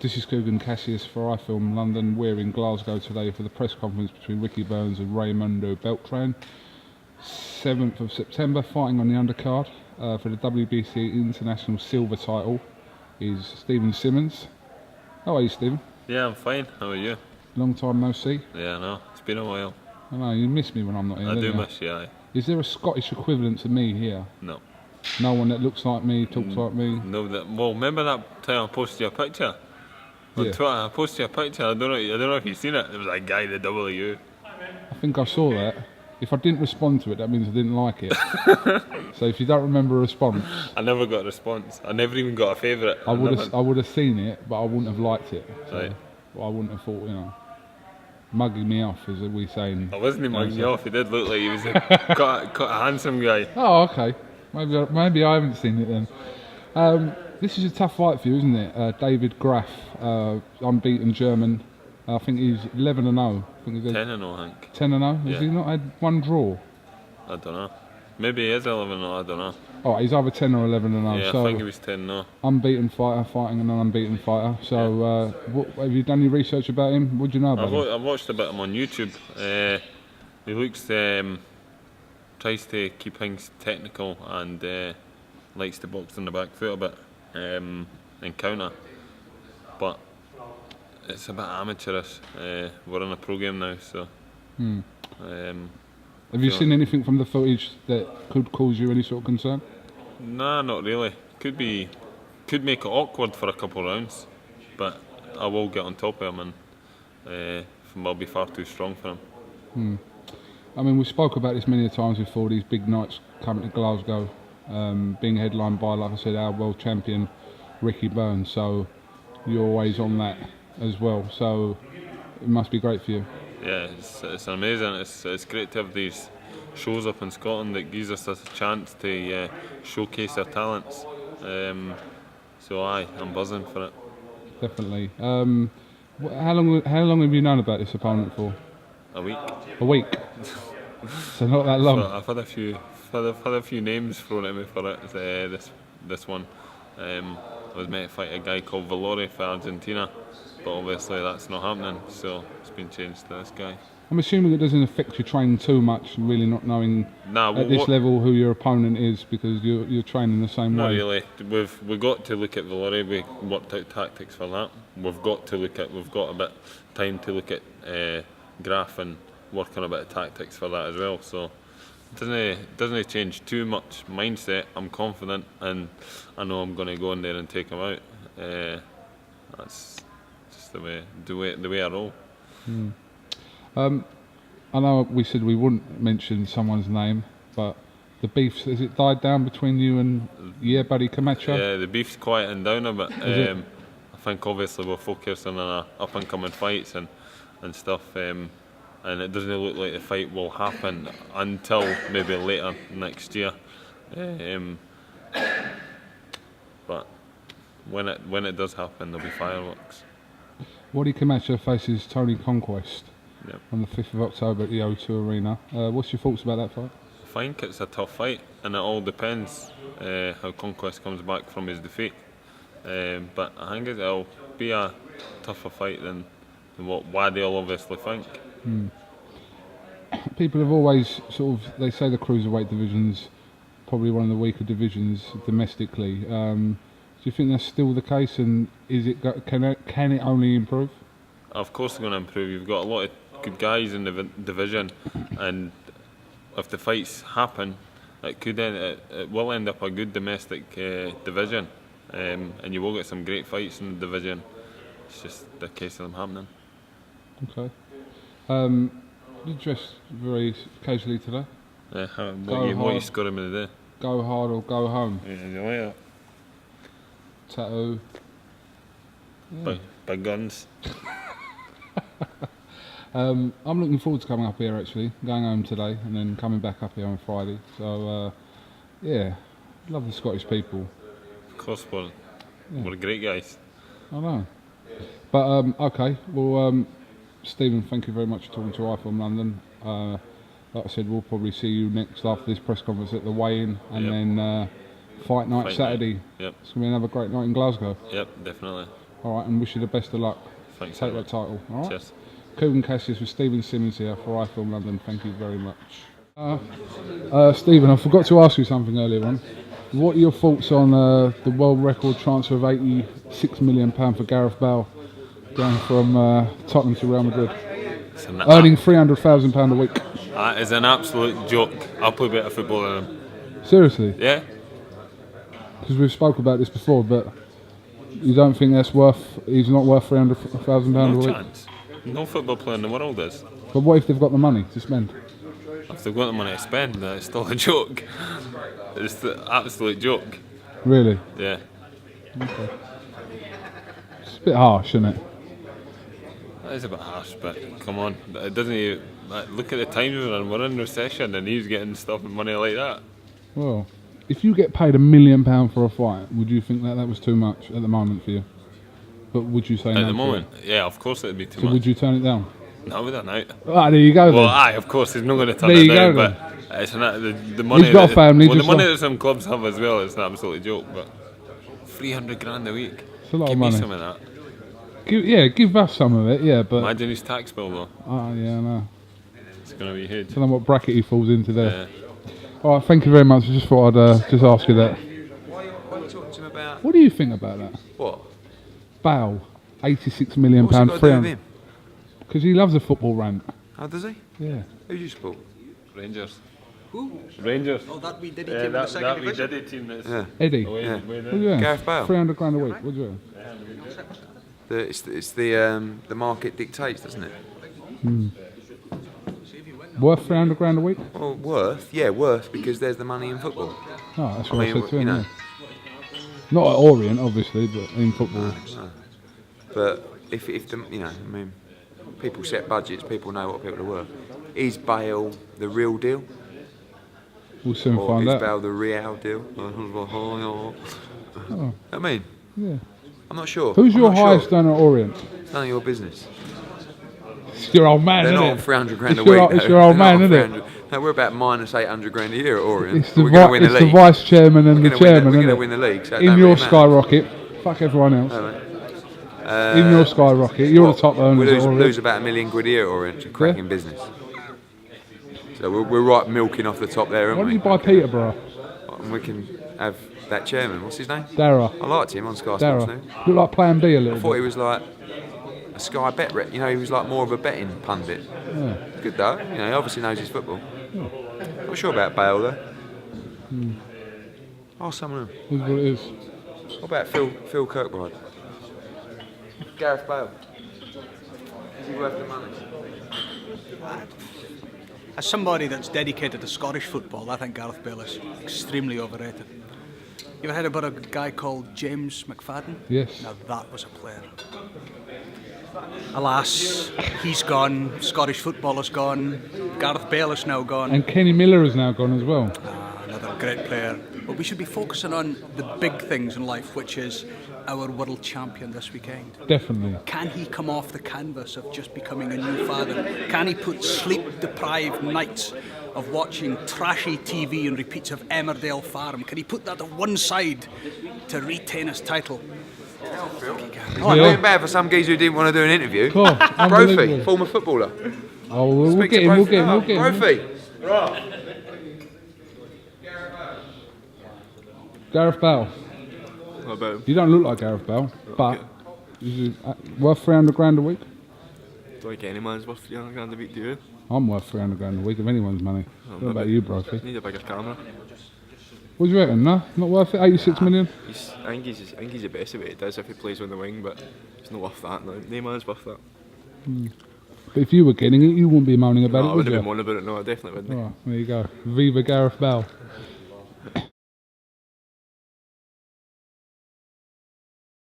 This is KUGAN CASSIUS for iFilm London. We're in Glasgow today for the press conference between Ricky Burns and Raimundo Beltran. 7th of September, fighting on the undercard for the WBC International Silver title is Simmons. How are you, Stephen? Yeah, I'm fine. How are you? Long time no see. Yeah, I know. It's been a while. I know, you miss me when I'm not here. I do miss you, aye. Is there a Scottish equivalent to me here? No. No one that looks like me, talks like me? No, well, remember that time I posted you a picture? On Twitter, I posted you a picture. I don't know if you've seen it. There was a guy, the W. I think I saw that. If I didn't respond to it, that means I didn't like it. So if you don't remember a response... I never got a response. I never even got a favourite. I would have seen it, but I wouldn't have liked it. So right. I wouldn't have thought, mugging me off, as we say. I wasn't mugging you off. He did look like he was quite a handsome guy. Oh, okay. Maybe I haven't seen it then. This is a tough fight for you, isn't it? David Graf, unbeaten German. I think he's 11-0. 10-0, I think. 10-0? Has he not had one draw? I don't know. Maybe he is 11-0, I don't know. Oh, he's either 10 or 11-0. Yeah, so I think he was 10-0. Unbeaten fighter fighting an unbeaten fighter. So, have you done any research about him? What do you know about him? I've watched a bit of him on YouTube. He looks tries to keep things technical and likes to box on the back foot a bit and counter. But it's a bit amateurish. We're in a pro game now, so. Have you seen anything from the footage that could cause you any sort of concern? Nah, not really. Could make it awkward for a couple of rounds, but I will get on top of him and I'll be far too strong for him. I mean, we spoke about this many times before, these big nights coming to Glasgow, being headlined by, like I said, our world champion Ricky Burns, so you're always on that as well, so it must be great for you. Yeah, it's amazing. It's great to have these shows up in Scotland that gives us a chance to showcase our talents. So I'm buzzing for it. Definitely. How long have you known about this opponent for? A week. A week. So not that long. So I've had a few names thrown at me for it. This one. I was meant to fight a guy called Valori for Argentina, but obviously that's not happening. So it's been changed to this guy. I'm assuming it doesn't affect your training too much, really not knowing at this level who your opponent is, because you're training the same way. Not really. We've got to look at Valori. We worked out tactics for that. We've got a bit time to look at Graf and work on a bit of tactics for that as well. So it doesn't change too much mindset. I'm confident and I know I'm going to go in there and take him out. That's just the way I roll. I know we said we wouldn't mention someone's name, but the beef, has it died down between you and Buddy Camacho? Yeah, the beef's quieting down a bit. I think obviously we're focusing on up and coming fights and stuff, and it doesn't look like the fight will happen until maybe later next year. But when it does happen, there'll be fireworks. Buddy Camacho faces Tony Conquest. Yep. On the 5th of October at the O2 Arena. What's your thoughts about that fight? I think it's a tough fight, and it all depends how Conquest comes back from his defeat. But I think it'll be a tougher fight than what Waddy will obviously think. People have always they say the cruiserweight division's probably one of the weaker divisions domestically. Do you think that's still the case, and can it only improve? Of course it's going to improve. You've got a lot of good guys in the division, and if the fights happen, it will end up a good domestic division, and you will get some great fights in the division. It's just the case of them happening. Okay. You dressed very casually today. Yeah. What you scoring me today? Go hard or go home. Yeah, you like that? Tattoo. Yeah. Big guns. I'm looking forward to coming up here, actually, going home today and then coming back up here on Friday. So yeah, love the Scottish people. Of course, we're great guys. I know. But okay, well, Stephen, thank you very much for talking to iFilm London. Like I said, we'll probably see you next after this press conference at the weigh-in, and then fight night Saturday. Yep. It's going to be another great night in Glasgow. Yep, definitely. All right, and wish you the best of luck. Thanks. Take that title. All right. Cheers. KUGAN Cassius with Stephen Simmons here for I Film London. Thank you very much. Stephen, I forgot to ask you something earlier on. What are your thoughts on the world record transfer of £86 million for Gareth Bale going from Tottenham to Real Madrid, earning £300,000 a week? That is an absolute joke. I'll play better football than him. Seriously? Yeah. Because we've spoke about this before, but you don't think he's not worth £300,000 No a week? chance. No football player in the world is. But what if they've got the money to spend? If they've got the money to spend, then it's still a joke. It's the absolute joke. Really? Yeah. Okay. It's a bit harsh, isn't it? That is a bit harsh, but come on. It doesn't even, look at the times we're in. We're in recession and he's getting stuff and money like that. Well, if you get paid £1 million for a fight, would you think that was too much at the moment for you? But would you say no? At the moment, yeah, of course it'd be too So much. would you turn it down? No, we don't know. Ah, there you go then. Well, aye, of course, he's not going to turn There it you down, go but it's the money. He's got a family, Well, the just money like- that some clubs have as well is an absolute joke, but 300 grand a week. It's a lot Give of me money. some of that. Give us some of it, yeah, but... Imagine his tax bill though. Yeah, I know. It's going to be huge. I don't know what bracket he falls into there. Yeah. Alright, thank you very much. I just thought I'd just ask you that. Why are you talking to him about? What do you think about that? What? Bale, £86 million, What's he got to do with 300. him? Because he loves a football rant. Oh, does he? Yeah. Who do you support? Rangers. Who? Rangers. Oh, that we did Yeah, in the that second we division. did it team that's Yeah. Eddie, away, Yeah. away what there. do you earn? Gareth Bale. 300 grand a week. What do you earn? It's the market dictates, doesn't it? Worth 300 grand a week? Well, worth because there's the money in football. Oh, that's I what I, mean, said to him. you know. Yeah. Not at Orient, obviously, but in football. No. But if the I mean, people set budgets, people know what people are worth. Is Bale the real deal, We'll soon or find is out. Bale the real deal? I mean, Yeah. I'm not sure. Who's I'm your not highest Sure. earner at Orient? It's none of your business. It's your old man, They're isn't not on it? 300 grand a It's your week. old- it's though. your old They're not man, on isn't it? 300. No, we're about minus 800 grand a year at Orient. It's the, We're going to win the it's the league. vice chairman and the chairman, We're going isn't to it? win the league. So it In don't your really matter. skyrocket, fuck everyone else. No, In your skyrocket, you're the top we earners at lose Orient. about £1 million a year at Orient. It's a cracking business. So we're right milking off the top there, Why aren't don't we? you buy Peterborough? And we can have that chairman. What's his name? Dara. I liked him on Sky Sports Dara. News. Look like Plan B a I little thought he bit. was like a Sky bet rep. You know, he was like more of a betting pundit. Yeah. Good though. You know, he obviously knows his football. Not sure about Bale though. Ask someone of them. Is what it is. What about Phil Kirkbride? Gareth Bale. Is he worth the money? As somebody that's dedicated to Scottish football, I think Gareth Bale is extremely overrated. You ever heard about a guy called James McFadden? Yes. Now that was a player. Alas, he's gone, Scottish football is gone, Gareth Bale is now gone. And Kenny Miller has now gone as well. Another great player. But we should be focusing on the big things in life, which is our world champion this weekend. Definitely. Can he come off the canvas of just becoming a new father? Can he put sleep-deprived nights of watching trashy TV and repeats of Emmerdale Farm? Can he put that to one side to retain his title? Oh, I'm doing bad for some geezer who didn't want to do an interview. Cool. Brophy, Unbelievable. former footballer. Oh, we'll Speak get to him, we'll Brophy. get him, we'll get him. Brophy. Gareth Bale. What about him? You don't look like Gareth Bale, but is he worth 300 grand a week? Do I get any man's worth 300 grand a week, do you? I'm worth 300 grand a week of anyone's money. What about you, Brophy? Need a bigger camera. What do you reckon, no? Not worth it? 86 million? I think he's the best of what he does if he plays on the wing, but he's not worth that. No man's worth that. But if you were getting it, you wouldn't be moaning about No, I it, would wouldn't you? be moaning about it, no, I definitely wouldn't. Oh, there you go. Viva Gareth Bale.